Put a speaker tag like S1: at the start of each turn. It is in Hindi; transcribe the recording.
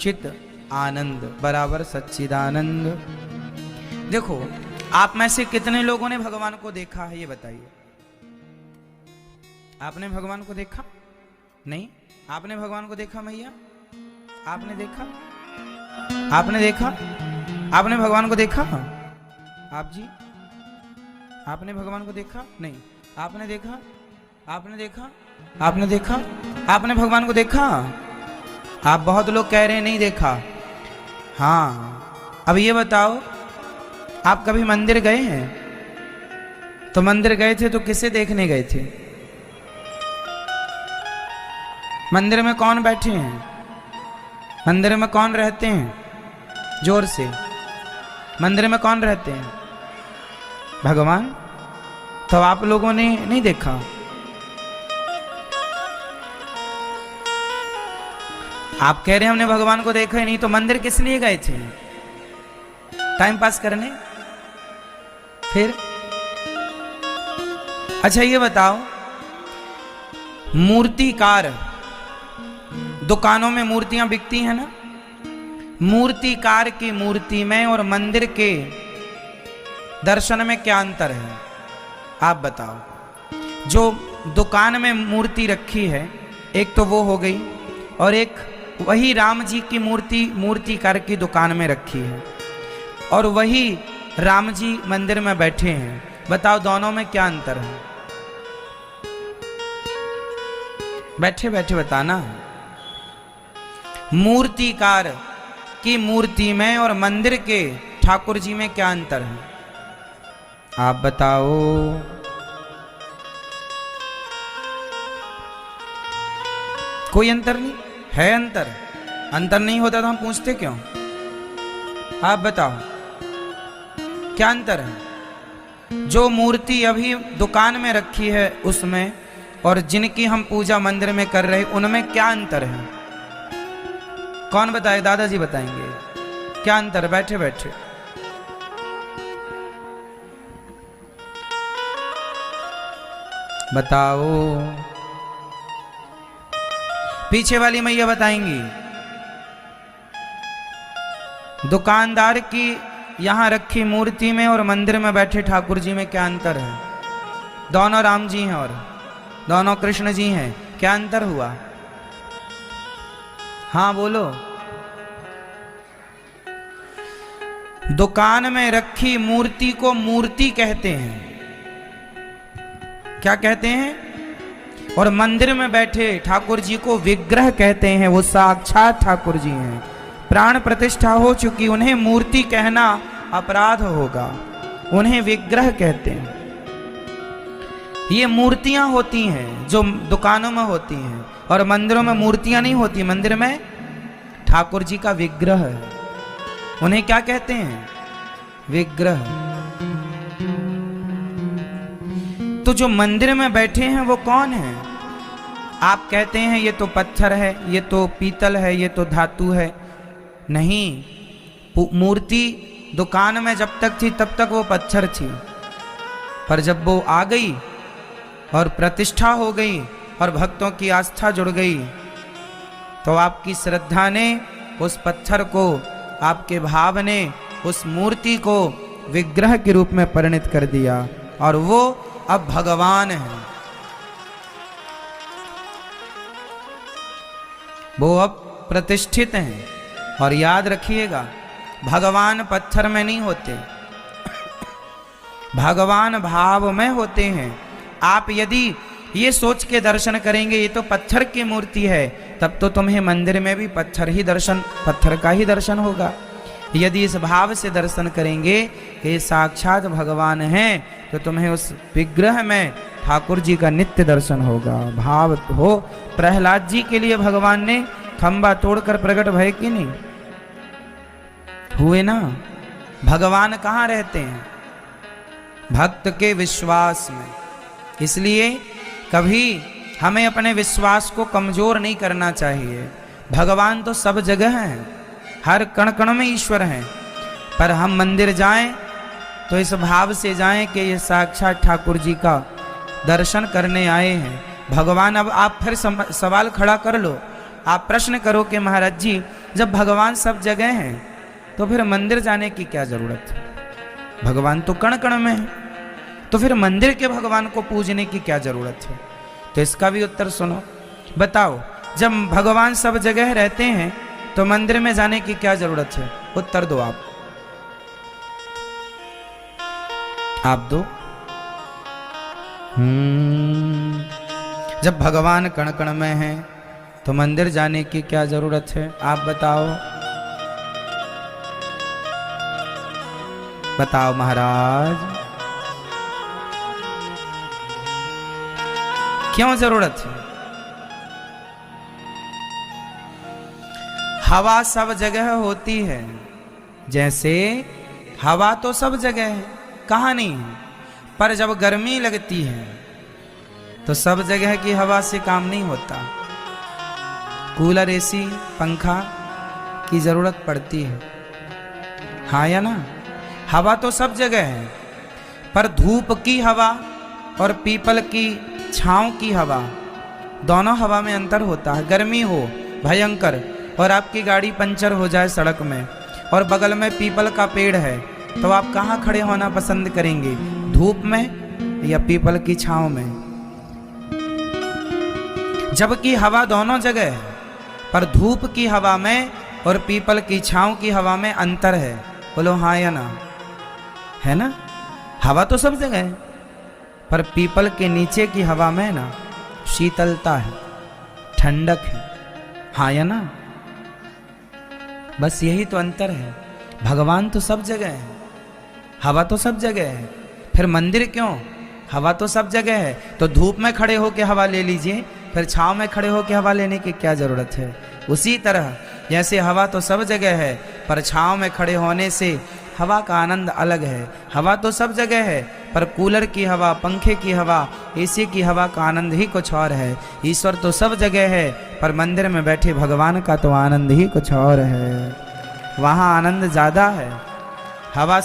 S1: चित आनंद बराबर सच्चिदानंद। देखो, आप में से कितने लोगों ने भगवान को देखा है, ये बताइए। आपने भगवान को देखा? नहीं। आपने भगवान को देखा मैया? आपने देखा? आपने देखा? आपने भगवान को देखा? आप जी, आपने भगवान को देखा? नहीं। आपने देखा? आपने देखा? आपने देखा? आपने भगवान को देखा? आप बहुत लोग कह रहे हैं नहीं देखा। हाँ, अब ये बताओ, आप कभी मंदिर गए हैं? तो मंदिर गए थे तो किसे देखने गए थे? मंदिर में कौन बैठे हैं? मंदिर में कौन रहते हैं? जोर से, मंदिर में कौन रहते हैं? भगवान। तो आप लोगों ने नहीं देखा। आप कह रहे हैं हमने भगवान को देखा ही नहीं, तो मंदिर किस लिए गए थे? टाइम पास करने? फिर अच्छा ये बताओ, मूर्तिकार, दुकानों में मूर्तियां बिकती हैं ना, मूर्तिकार की मूर्ति में और मंदिर के दर्शन में क्या अंतर है? आप बताओ। जो दुकान में मूर्ति रखी है, एक तो वो हो गई, और एक वही राम जी की मूर्ति मूर्तिकार की दुकान में रखी है, और वही राम जी मंदिर में बैठे हैं। बताओ दोनों में क्या अंतर है? बैठे बैठे बताना। मूर्तिकार की मूर्ति में और मंदिर के ठाकुर जी में क्या अंतर है? आप बताओ। कोई अंतर नहीं है? अंतर अंतर नहीं होता तो हम पूछते क्यों? आप बताओ क्या अंतर है? जो मूर्ति अभी दुकान में रखी है उसमें और जिनकी हम पूजा मंदिर में कर रहे उनमें क्या अंतर है? कौन बताए? दादाजी बताएंगे क्या अंतर? बैठे बैठे बताओ। पीछे वाली मैया बताएंगी। दुकानदार की यहां रखी मूर्ति में और मंदिर में बैठे ठाकुर जी में क्या अंतर है? दोनों राम जी हैं और दोनों कृष्ण जी हैं, क्या अंतर हुआ? हाँ बोलो। दुकान में रखी मूर्ति को मूर्ति कहते हैं, क्या कहते हैं? और मंदिर में बैठे ठाकुर जी को विग्रह कहते हैं। वो साक्षात ठाकुर जी हैं, प्राण प्रतिष्ठा हो चुकी, उन्हें मूर्ति कहना अपराध होगा, उन्हें विग्रह कहते हैं। ये मूर्तियां होती हैं जो दुकानों में होती हैं, और मंदिरों में मूर्तियां नहीं होती। मंदिर में ठाकुर जी का विग्रह है, उन्हें क्या कहते हैं? विग्रह। तो जो मंदिर में बैठे हैं वो कौन है? आप कहते हैं ये तो पत्थर है, ये तो पीतल है, ये तो धातु है। नहीं, मूर्ति दुकान में जब तक थी तब तक वो पत्थर थी, पर जब वो आ गई और प्रतिष्ठा हो गई और भक्तों की आस्था जुड़ गई, तो आपकी श्रद्धा ने उस पत्थर को, आपके भाव ने उस मूर्ति को विग्रह के रूप में परिणित कर दिया, और वो अब भगवान है। वो अब प्रतिष्ठित हैं। और याद रखिएगा, भगवान पत्थर में नहीं होते, भगवान भाव में होते हैं। आप यदि ये सोच के दर्शन करेंगे ये तो पत्थर की मूर्ति है, तब तो तुम्हें मंदिर में भी पत्थर का ही दर्शन होगा। यदि इस भाव से दर्शन करेंगे कि साक्षात भगवान हैं, तो तुम्हें उस विग्रह में ठाकुर जी का नित्य दर्शन होगा। भाव हो। प्रहलाद जी के लिए भगवान ने खंबा तोड़कर प्रकट भय कि नहीं हुए ना? भगवान कहाँ रहते हैं? भक्त के विश्वास में। इसलिए कभी हमें अपने विश्वास को कमजोर नहीं करना चाहिए। भगवान तो सब जगह हैं, हर कण कण में ईश्वर हैं, पर हम मंदिर जाएं तो इस भाव से जाएं कि ये साक्षात ठाकुर जी का दर्शन करने आए हैं। भगवान, अब आप फिर सवाल खड़ा कर लो, आप प्रश्न करो कि महाराज जी जब भगवान सब जगह हैं तो फिर मंदिर जाने की क्या जरूरत है? भगवान तो कण कण में है, तो फिर मंदिर के भगवान को पूजने की क्या जरूरत है? तो इसका भी उत्तर सुनो। बताओ, जब भगवान सब जगह रहते हैं तो मंदिर में जाने की क्या जरूरत है? उत्तर दो आप दो। जब भगवान कण कण में हैं तो मंदिर जाने की क्या जरूरत है? आप बताओ, बताओ महाराज, क्यों जरूरत है? हवा सब जगह होती है, जैसे हवा तो सब जगह है, कहाँ नहीं है, पर जब गर्मी लगती है तो सब जगह की हवा से काम नहीं होता। कूलर, एसी, पंखा की जरूरत पड़ती है, हाँ या ना? हवा तो सब जगह है, पर धूप की हवा और पीपल की छांव की हवा, दोनों हवा में अंतर होता है। गर्मी हो भयंकर और आपकी गाड़ी पंचर हो जाए सड़क में और बगल में पीपल का पेड़ है, तो आप कहाँ खड़े होना पसंद करेंगे? धूप में या पीपल की छांव में? जबकि हवा दोनों जगह है, पर धूप की हवा में और पीपल की छांव की हवा में अंतर है। बोलो हाँ या ना? है ना? हवा तो सब जगह है, पर पीपल के नीचे की हवा में ना शीतलता है, ठंडक है, हाँ या ना? बस यही तो अंतर है। भगवान तो सब जगह है, हवा तो सब जगह है, फिर मंदिर क्यों? हवा तो सब जगह है, तो धूप में खड़े होकर हवा ले लीजिए, फिर छांव में खड़े होकर हवा लेने की क्या जरूरत है? उसी तरह जैसे हवा तो सब जगह है, पर छांव में खड़े होने से हवा का आनंद अलग है। हवा तो सब जगह है, पर कूलर की हवा, पंखे की हवा, एसी की हवा का आनंद ही कुछ और है। ईश्वर तो सब जगह है, पर मंदिर में बैठे भगवान का तो आनंद ही कुछ और है, वहाँ आनंद ज़्यादा है। हवा